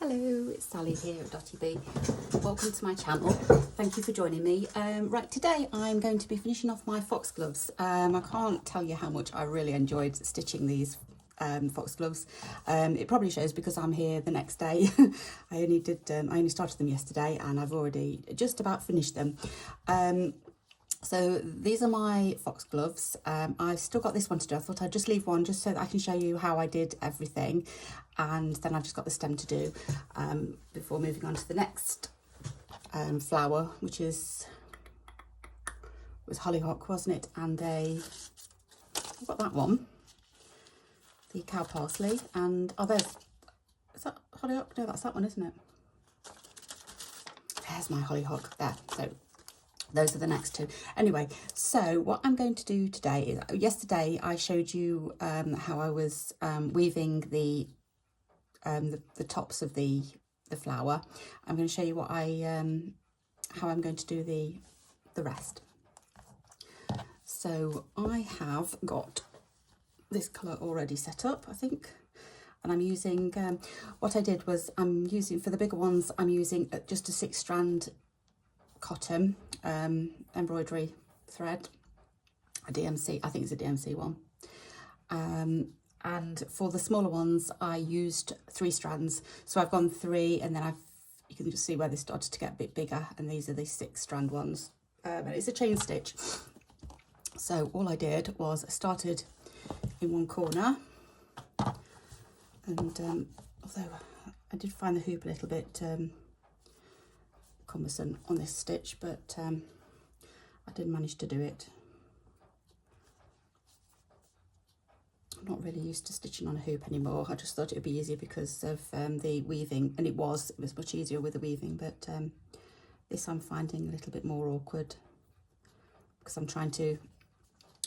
Hello, it's Sally here at Dotty Bee. Welcome to my channel. Thank you for joining me. Right, today I'm going to be finishing off my foxgloves. I can't tell you how much I really enjoyed stitching these foxgloves. It probably shows because I'm here the next day. I only started them yesterday and I've already just about finished them. So these are my foxgloves. I've still got this one to do. I thought I'd just leave one just so that I can show you how I did everything. And then I've just got the stem to do before moving on to the next flower, which was hollyhock, wasn't it? And I've got that one, the cow parsley. And is that hollyhock? No, that's that one, isn't it? There's my hollyhock there. So those are the next two. Anyway, so what I'm going to do today is, yesterday I showed you how I was weaving the tops of the flower. I'm going to show you what how I'm going to do the rest. So I have got this colour already set up, I think, and I'm using what I did was I'm using for the bigger ones, I'm using just a 6-strand cotton embroidery thread, a DMC, I think it's a DMC one. And for the smaller ones, I used 3 strands. So I've gone 3, and then you can just see where they started to get a bit bigger. And these are the 6-strand ones. And it's a chain stitch. So all I did was I started in one corner. And although I did find the hoop a little bit cumbersome on this stitch, but I did manage to do it. I'm not really used to stitching on a hoop anymore. I just thought it would be easier because of the weaving, and it was much easier with the weaving, but this I'm finding a little bit more awkward because I'm trying to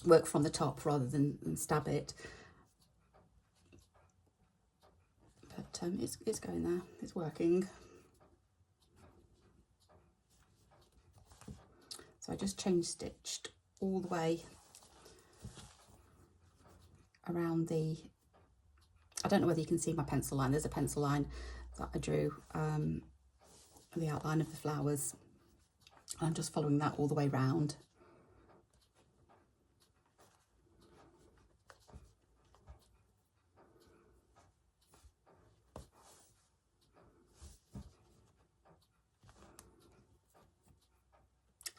work from the top rather than stab it. But it's going there, it's working. So I just chain stitched all the way around I don't know whether you can see my pencil line. There's a pencil line that I drew, the outline of the flowers. I'm just following that all the way round.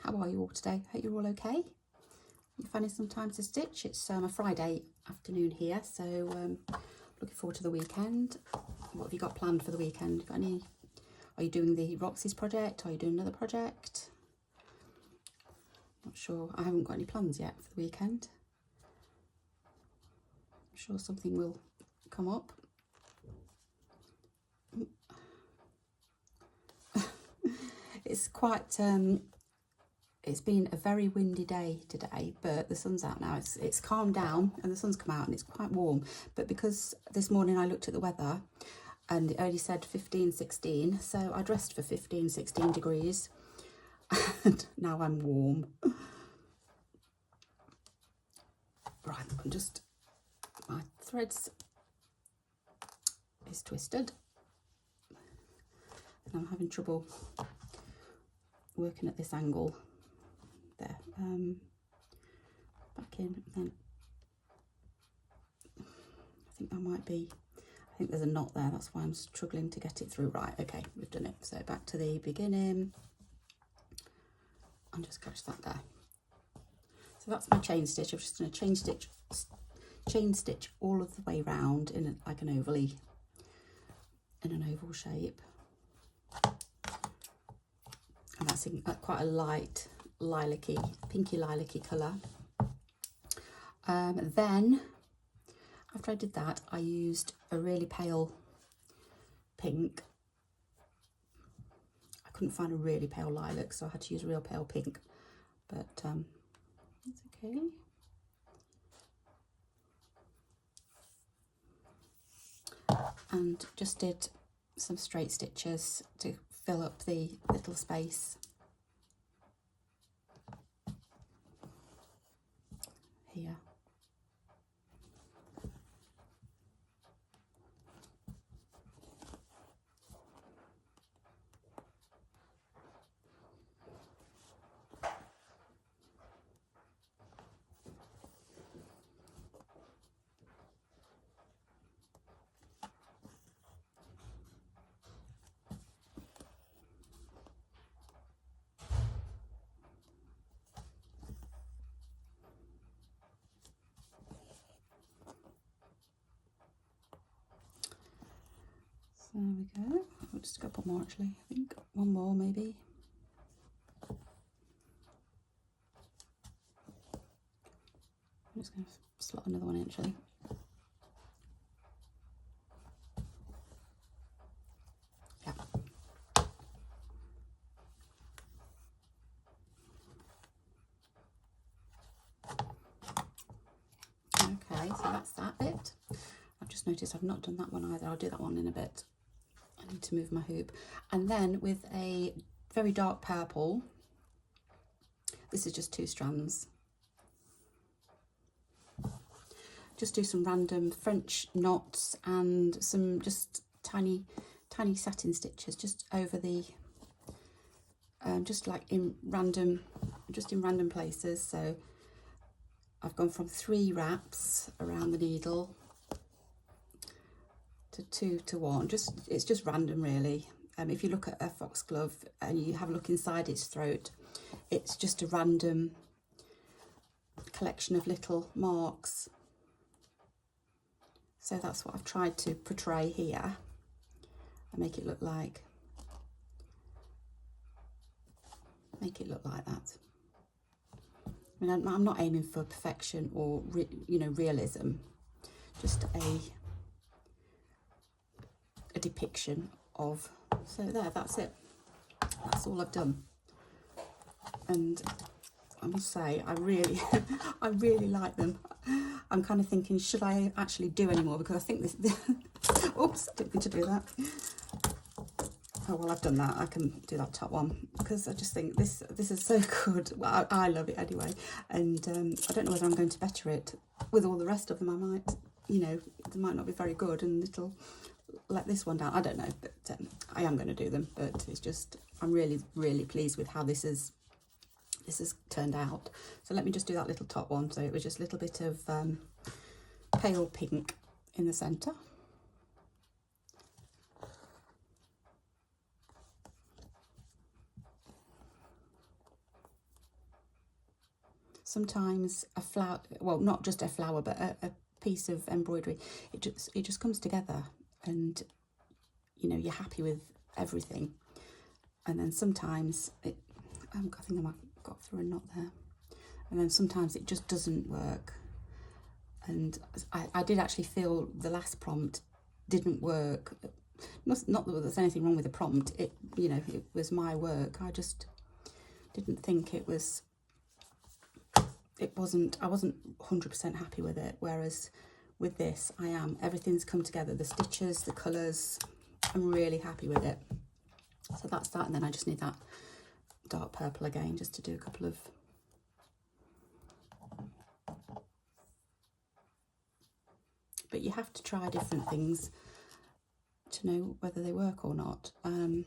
How are you all today? Hope you're all okay. You finding some time to stitch? It's a Friday afternoon here, so looking forward to the weekend. What have you got planned for the weekend? Are you doing the Roxy's project? Are you doing another project? Not sure. I haven't got any plans yet for the weekend. I'm sure something will come up. It's quite it's been a very windy day today, but the sun's out now. It's calmed down and the sun's come out and it's quite warm. But because this morning I looked at the weather and it only said 15, 16, so I dressed for 15, 16 degrees and now I'm warm. Right, my threads is twisted and I'm having trouble working at this angle. There, back in, and then I think that might be, I think there's a knot there, that's why I'm struggling to get it through. Right, okay, we've done it. So back to the beginning and just catch that there. So that's my chain stitch. I'm just going to chain stitch all of the way round in like an oval shape, and that's in quite a light pinky lilac-y colour. Then after I did that, I used a really pale pink. I couldn't find a really pale lilac, so I had to use a real pale pink, but it's okay. And just did some straight stitches to fill up the little space here. There we go. Oh, just a couple more actually. I think one more maybe. I'm just going to slot another one in actually. Yeah. Okay, so that's that bit. I've just noticed I've not done that one either. I'll do that one in a bit. I need to move my hoop. And then with a very dark purple, this is just 2 strands. Just do some random French knots and some just tiny satin stitches just over the, just like in random places. So I've gone from 3 wraps around the needle to 2 to 1. It's just random really. If you look at a foxglove and you have a look inside its throat, it's just a random collection of little marks. So that's what I've tried to portray here and make it look like that. I mean, I'm not aiming for perfection or realism, just a depiction of. So there, that's it. That's all I've done. And I must say, I really I really like them. I'm kind of thinking, should I actually do any more? Because I think this oops, I didn't mean to do that. Oh well, I've done that. I can do that top one because I just think this is so good. Well, I love it anyway, and I don't know whether I'm going to better it with all the rest of them. I might, they might not be very good, and it'll let this one down. I don't know, but I am going to do them. But it's just, I'm really pleased with how this has turned out. So let me just do that little top one. So it was just a little bit of pale pink in the centre. Sometimes a flower, well, not just a flower, but a piece of embroidery, it just comes together, and you're happy with everything. And then sometimes I think I might have got through a knot there. And then sometimes it just doesn't work. And I did actually feel the last prompt didn't work. Not that there's anything wrong with the prompt. It was my work. I just didn't think it was. I wasn't 100% happy with it. Whereas with this, I am. Everything's come together. The stitches, the colours. I'm really happy with it. So that's that. And then I just need that dark purple again, just to do a couple of. But you have to try different things to know whether they work or not. So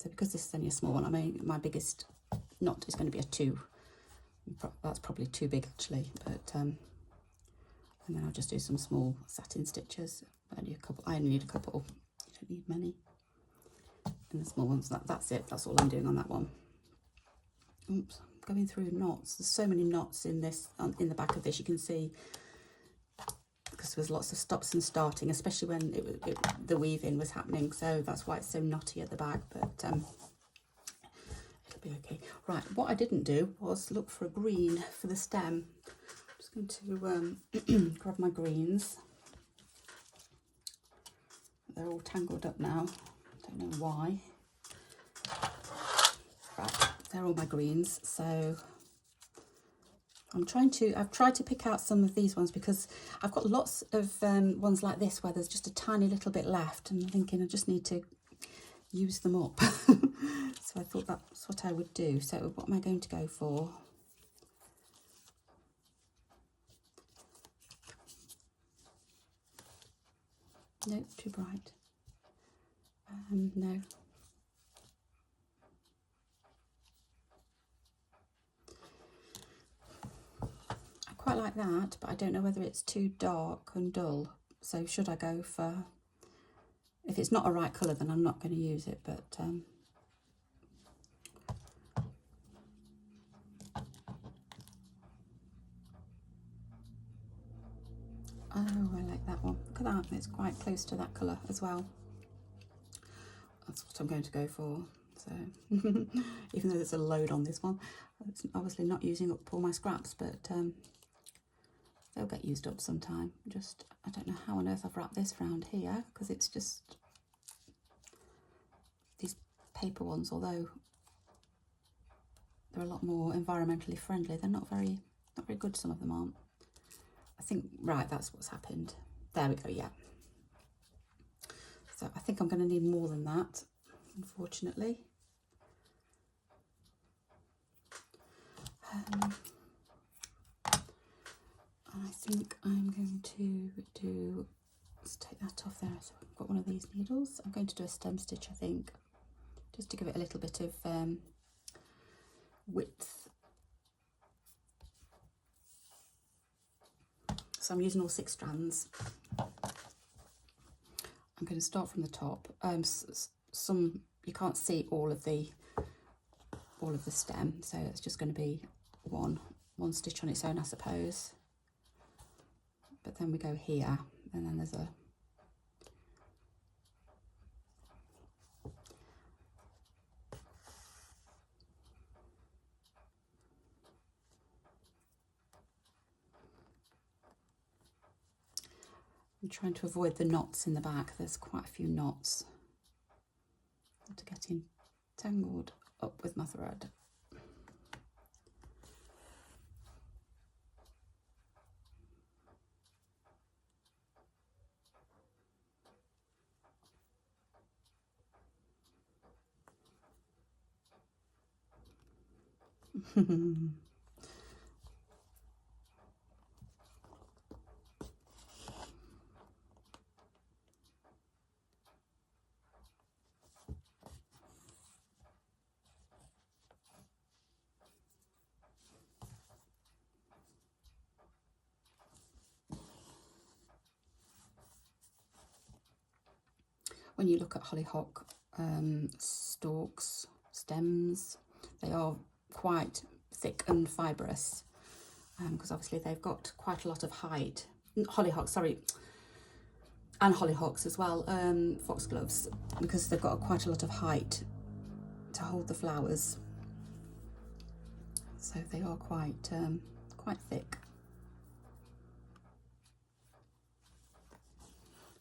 because this is only a small one, I mean, my biggest knot is going to be a 2. That's probably too big actually, but and then I'll just do some small satin stitches. I only need a couple. You don't need many. And the small ones, that's it. That's all I'm doing on that one. Oops, I'm going through knots. There's so many knots in this, in the back of this. You can see, because there was lots of stops and starting, especially when the weaving was happening. So that's why it's so knotty at the back. But it'll be okay. Right. What I didn't do was look for a green for the stem. I'm just going to grab my greens. They're all tangled up now. Don't know why. Right, they're all my greens. So I've tried to pick out some of these ones because I've got lots of ones like this where there's just a tiny little bit left, and I'm thinking I just need to use them up. So I thought that's what I would do. So what am I going to go for? Nope, too bright. No. I quite like that, but I don't know whether it's too dark and dull. So should I go for, if it's not a right colour, then I'm not going to use it, but Oh, I like that one. Look at that, it's quite close to that colour as well. That's what I'm going to go for. So, even though there's a load on this one, it's obviously not using up all my scraps, but they'll get used up sometime. Just, I don't know how on earth I've wrapped this round here, because it's just these paper ones, although they're a lot more environmentally friendly, they're not very good, some of them aren't. I think, right, that's what's happened. There we go, yeah. So I think I'm going to need more than that, unfortunately. I think I'm going to do, let's take that off there. So I've got one of these needles. I'm going to do a stem stitch, I think, just to give it a little bit of width. So I'm using all 6 strands. I'm going to start from the top. Some you can't see all of the stem, so it's just going to be one stitch on its own, I suppose. But then we go here, and then there's a I'm trying to avoid the knots in the back. There's quite a few knots to get entangled up with my thread. When you look at hollyhock stalks, stems, they are quite thick and fibrous, because obviously they've got quite a lot of height. Hollyhocks, sorry, and hollyhocks as well, foxgloves, because they've got quite a lot of height to hold the flowers. So they are quite thick.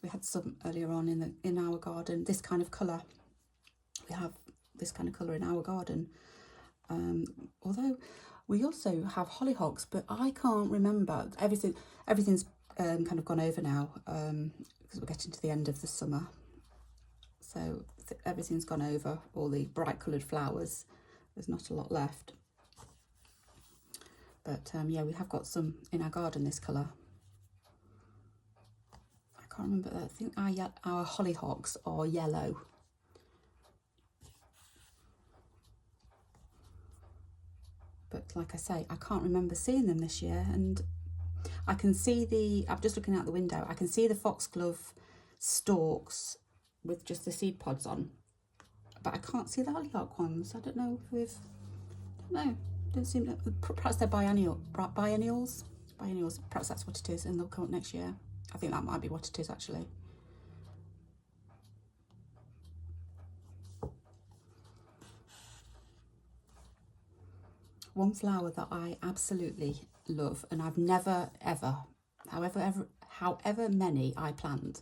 We had some earlier on in our garden, this kind of colour. We have this kind of colour in our garden. Although we also have hollyhocks, but I can't remember. Everything's kind of gone over now, because we're getting to the end of the summer. So everything's gone over, all the bright coloured flowers. There's not a lot left. But yeah, we have got some in our garden, this colour. I can't remember, I think our hollyhocks are yellow. But like I say, I can't remember seeing them this year, and I can see I'm just looking out the window, I can see the foxglove stalks with just the seed pods on, but I can't see the hollyhock ones. I don't know if don't seem to, perhaps they're biennials, perhaps that's what it is, and they'll come up next year. I think that might be what it is, actually. One flower that I absolutely love, and I've never ever, however many I plant,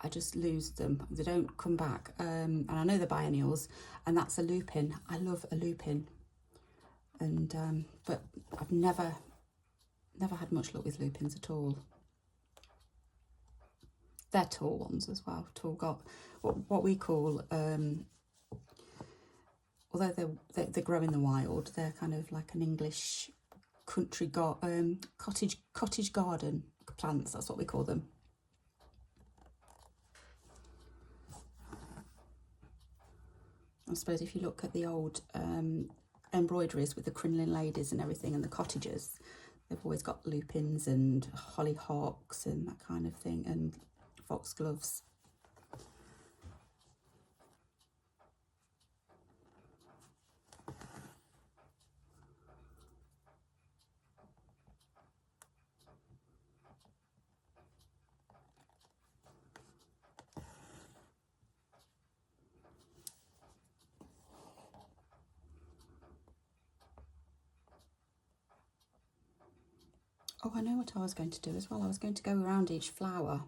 I just lose them. They don't come back. And I know they're biennials, and that's a lupin. I love a lupin, and but I've never had much luck with lupins at all. They're tall ones as well. Tall, got what we call, although they grow in the wild, they're kind of like an English country cottage garden plants. That's what we call them. I suppose if you look at the old embroideries with the crinoline ladies and everything, and the cottages, they've always got lupins and hollyhocks and that kind of thing, and foxgloves. Oh, I know what I was going to do as well. I was going to go around each flower.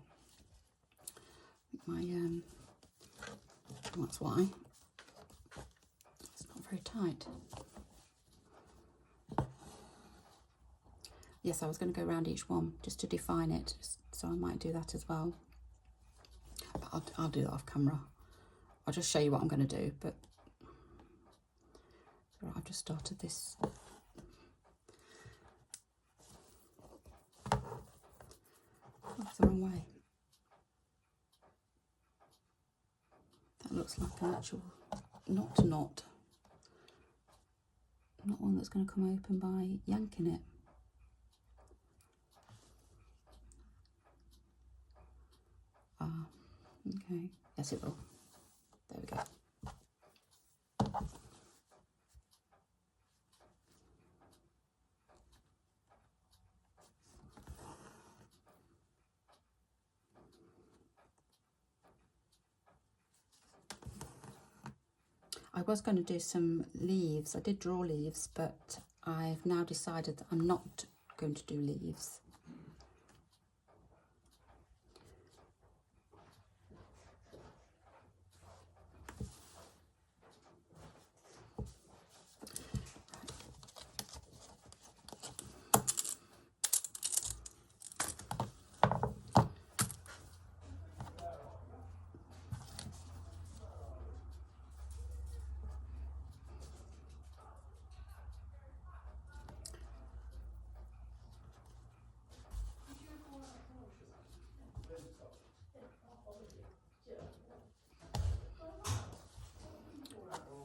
That's why. It's not very tight. Yes, I was going to go around each one just to define it. So I might do that as well. But I'll do that off camera. I'll just show you what I'm going to do. But right, I've just started this. That's the wrong way. That looks like an actual knot. Not one that's going to come open by yanking it. Okay, yes it will. There we go. I was going to do some leaves. I did draw leaves, but I've now decided that I'm not going to do leaves.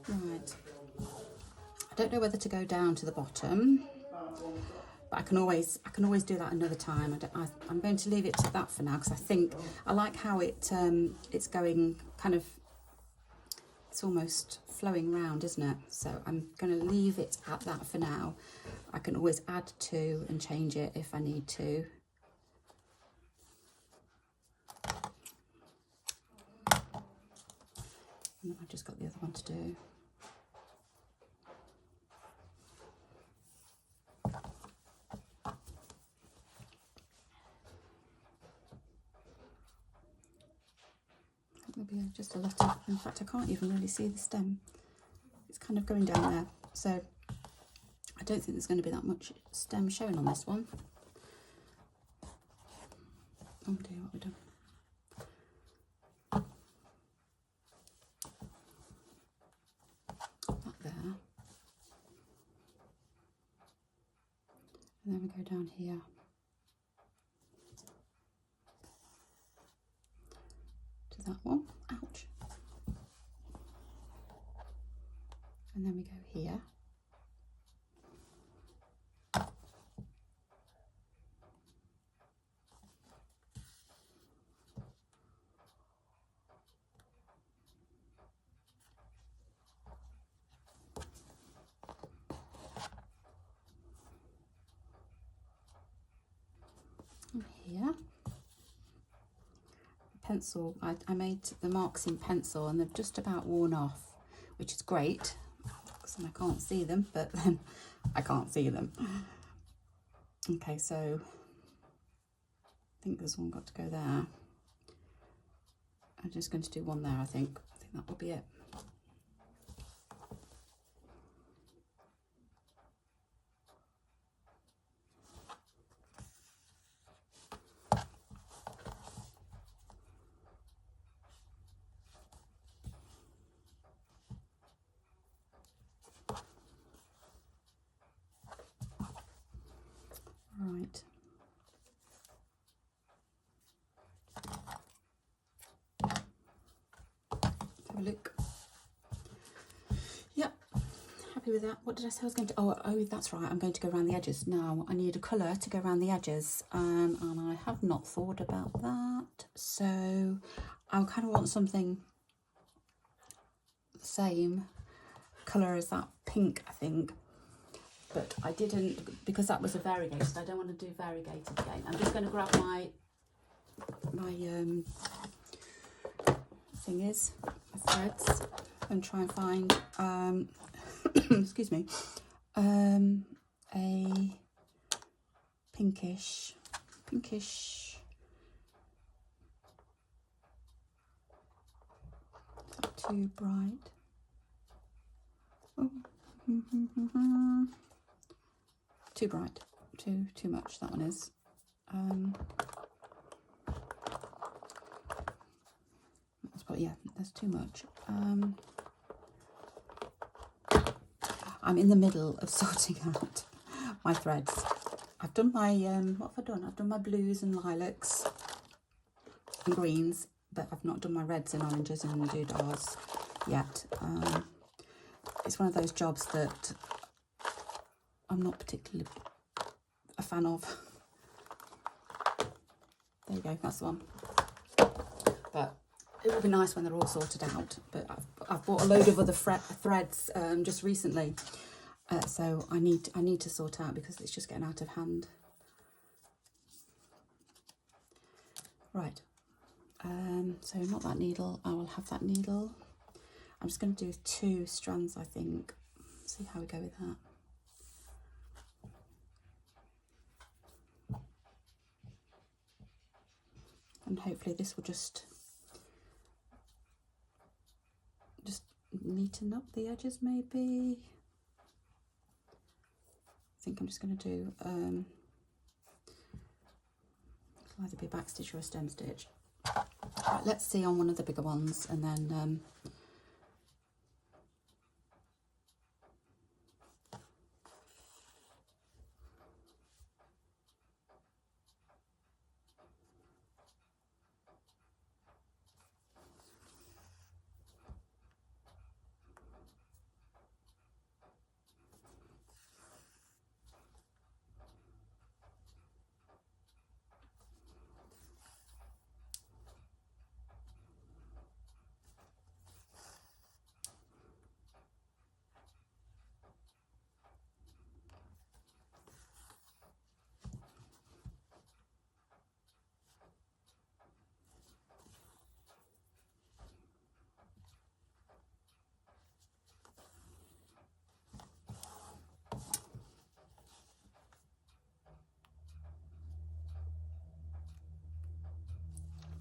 Right, I don't know whether to go down to the bottom, but I can always do that another time. I'm going to leave it to that for now because I think I like how it's going kind of, it's almost flowing round, isn't it? So I'm going to leave it at that for now. I can always add to and change it if I need to. And then I've just got the other one to do. Maybe just a lot of, in fact I can't even really see the stem. It's kind of going down there. So I don't think there's going to be that much stem showing on this one. Oh dear, what have we done? That there. And then we go down here. To that one. Ouch. And then we go here. And here. Pencil, I made the marks in pencil and they've just about worn off, which is great because then I can't see them, but then I can't see them. Okay, so I think there's one got to go there. I'm just going to do one there, I think that will be it. Right. Have a look. Yep, happy with that. What did I say I was going to? Oh, that's right. I'm going to go around the edges. Now I need a colour to go around the edges, and I have not thought about that. So I kind of want something the same colour as that pink, I think. But I didn't, because that was a variegated. I don't want to do variegated again. I'm just going to grab my threads and try and find excuse me, a pinkish. Is that too bright? Oh. Too bright. Too much, that one is. Yeah, that's too much. I'm in the middle of sorting out my threads. I've done my, what have I done? I've done my blues and lilacs and greens, but I've not done my reds and oranges and doodahs yet. It's one of those jobs that I'm not particularly a fan of. There you go, that's the one. But it will be nice when they're all sorted out. But I've bought a load of other threads just recently, so I need to sort out because it's just getting out of hand. Right. So not that needle. I will have that needle. I'm just going to do 2 strands, I think. See how we go with that. And hopefully this will just neaten up the edges, maybe. I think I'm just going to do it'll either be a back stitch or a stem stitch. Right, let's see on one of the bigger ones, and then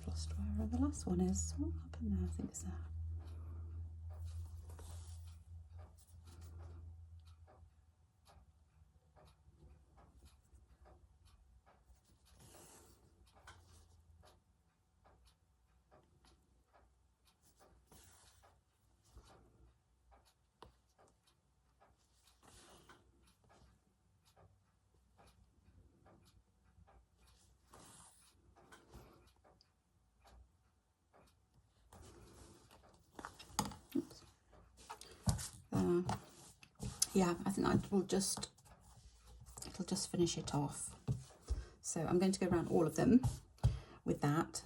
lost where the last one is. What happened there? I think it's there. Yeah, I think that will just, it'll just finish it off. So I'm going to go around all of them with that.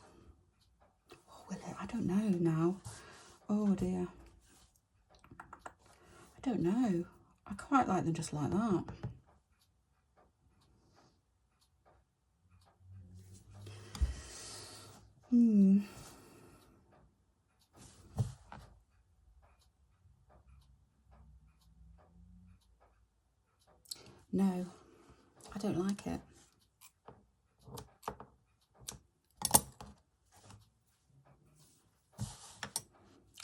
Oh, will it? I don't know now. Oh dear. I don't know. I quite like them just like that. No, I don't like it.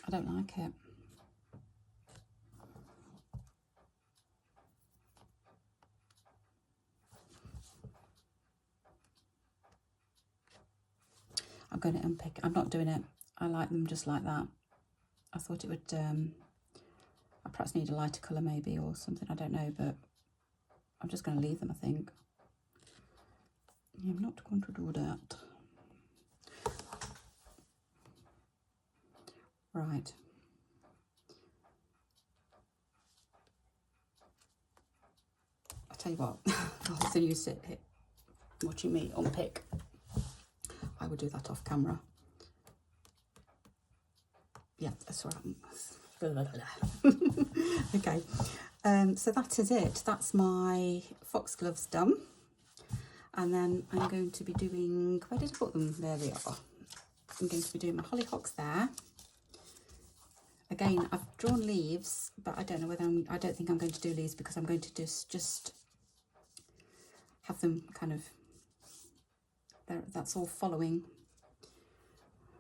I don't like it. I'm going to unpick. I'm not doing it. I like them just like that. I thought it would, I perhaps need a lighter colour maybe or something, I don't know, but I'm just going to leave them, I think. I'm not going to do that. Right. I'll tell you what, rather than you sit here watching me unpick, I will do that off camera. Yeah, that's all right. Okay, so that is it. That's my foxgloves done. And then I'm going to be doing, where did I put them? There they are. I'm going to be doing my hollyhocks there. Again, I've drawn leaves, but I don't know whether I don't think I'm going to do leaves because I'm going to just have them kind of, that's all following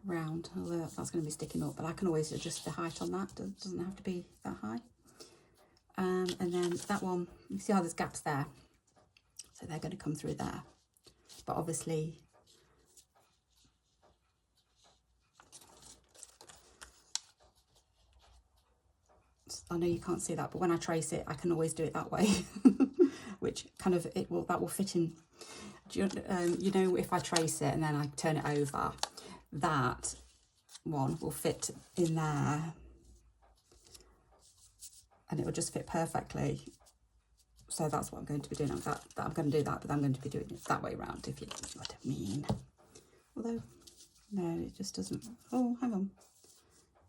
round, although that's going to be sticking up, but I can always adjust the height on that. It doesn't have to be that high. And then that one, you see how there's gaps there, so they're going to come through there, but obviously I know you can't see that, but when I trace it I can always do it that way. Which kind of, that will fit in. You know, if I trace it and then I turn it over, that one will fit in there and it will just fit perfectly. So that's what I'm going to be doing. I'm going to do that, but I'm going to be doing it that way around, if you know what I mean. Although, no, it just doesn't. Oh, hang on.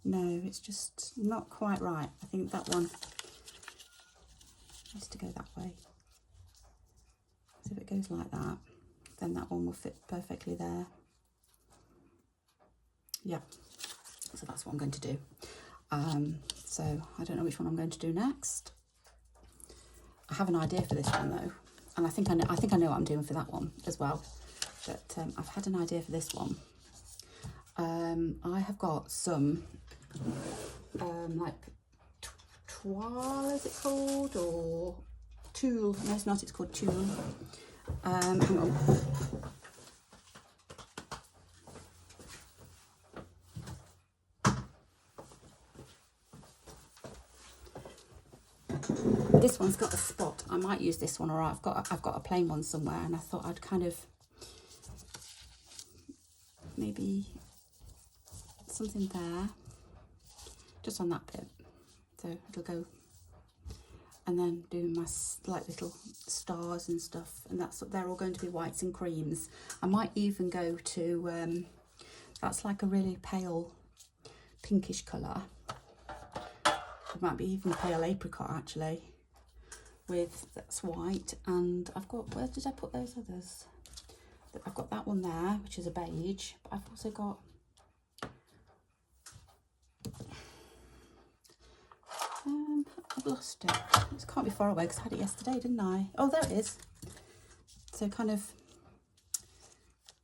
No, it's just not quite right. I think that one needs to go that way. So if it goes like that, then that one will fit perfectly there. Yeah, so that's what I'm going to do. So I don't know which one I'm going to do next. I have an idea for this one though, and I think I know what I'm doing for that one as well. But I've had an idea for this one. I have got some like toile, is it called, or tulle? No, it's not. It's called tulle. Hang on. This one's got a spot. I might use this one, or I've got a plain one somewhere, and I thought I'd kind of maybe something there, just on that bit. So it'll go, and then do my like little stars and stuff, and they're all going to be whites and creams. I might even go to that's like a really pale pinkish colour. It might be even pale apricot actually. That's white, and I've got, where did I put those others? I've got that one there, which is a beige, but I've also got I've lost it. It can't be far away because I had it yesterday, didn't I? Oh, there it is. So kind of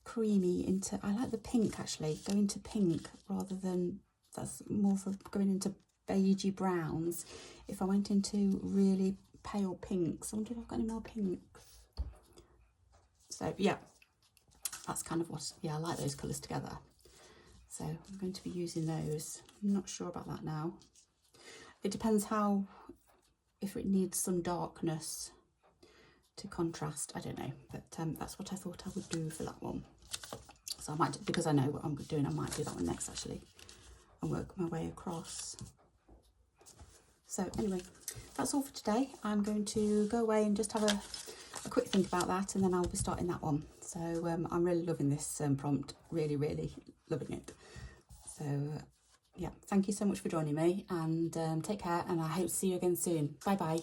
creamy into, I like the pink actually, go into pink rather than, that's more for going into beigey browns. If I went into really pale pinks, I wonder if I've got any more pinks. So yeah, that's kind of what, yeah, I like those colours together. So I'm going to be using those. I'm not sure about that now. It depends how, if it needs some darkness to contrast, I don't know, but that's what I thought I would do for that one. So I might, because I know what I'm doing, I might do that one next actually and work my way across. So anyway, that's all for today. I'm going to go away and just have a quick think about that, and then I'll be starting that one. So I'm really loving this prompt, really loving it. So yeah, thank you so much for joining me, and take care, and I hope to see you again soon. Bye bye.